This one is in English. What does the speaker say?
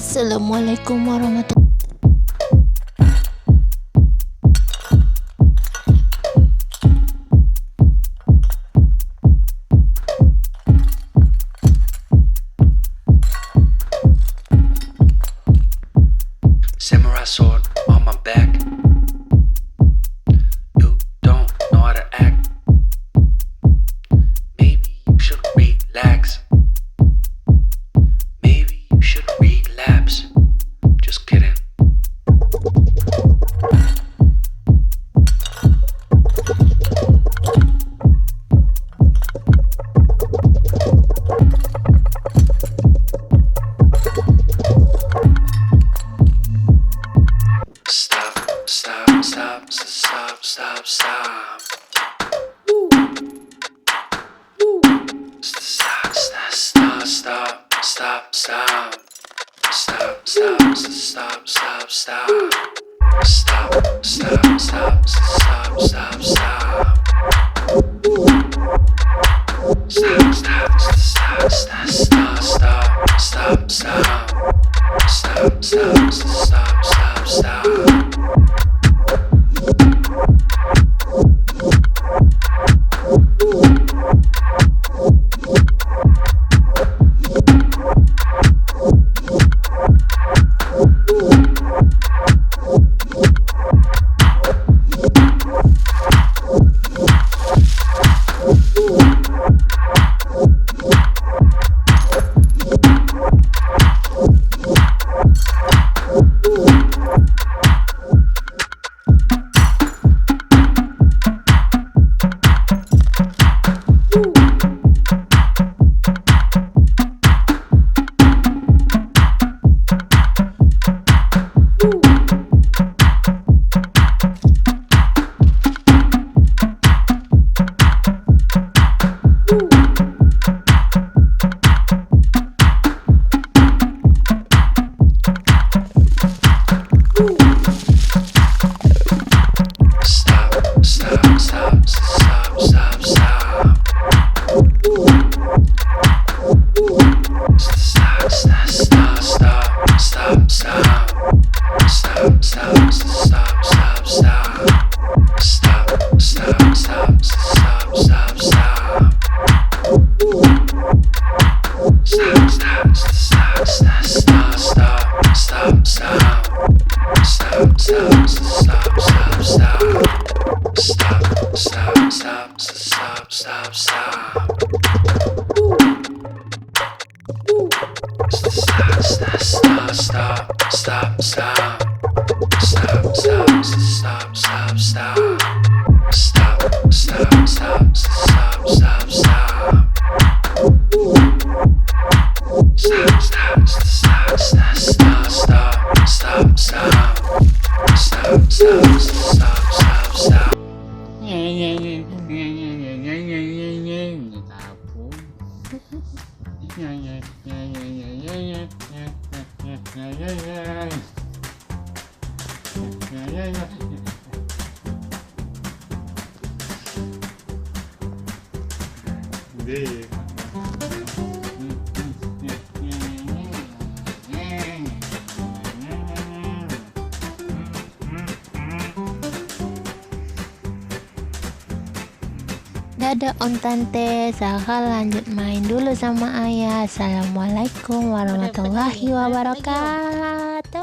Assalamualaikum warahmatullahi. Samurai sword on my back. You don't know how to act. Maybe you should relax. Maybe you should relapse. Just kidding. Stop, stop, stop, stop, stop, stop. Stop, stop, stop, stop, stop, stop. Stop, stop, stop, stop, stop. Stop, stop, stop, stop, stop, stop. Stop, stop, stop, stop, stop, stop, stop, stop. Stop, stop, stop, stop, stop. Stop, stop, stop, stop, stop, stop. Stop, stop, stop, stop, stop, stop. Stop, stop, stop, stop, stop. Stop, stop, stop, stop, stop, stop. Stop, stop, stop, stop, stop, stop, stop, stop. Stop, stop, stop, stop, stop. Stop, stop, stop, stop, stop, stop. Stop, stop, stop, stop, stop, stop. Stop, stop, stop, stop, stop. Stop, stop, stop, stop, stop, stop. Stop, stop, stop, stop, stop, stop, stop, stop. Stop, stop, stop, stop, stop. Dadah Om Tante, Zahra lanjut main dulu sama ayah. Assalamualaikum warahmatullahi wabarakatuh.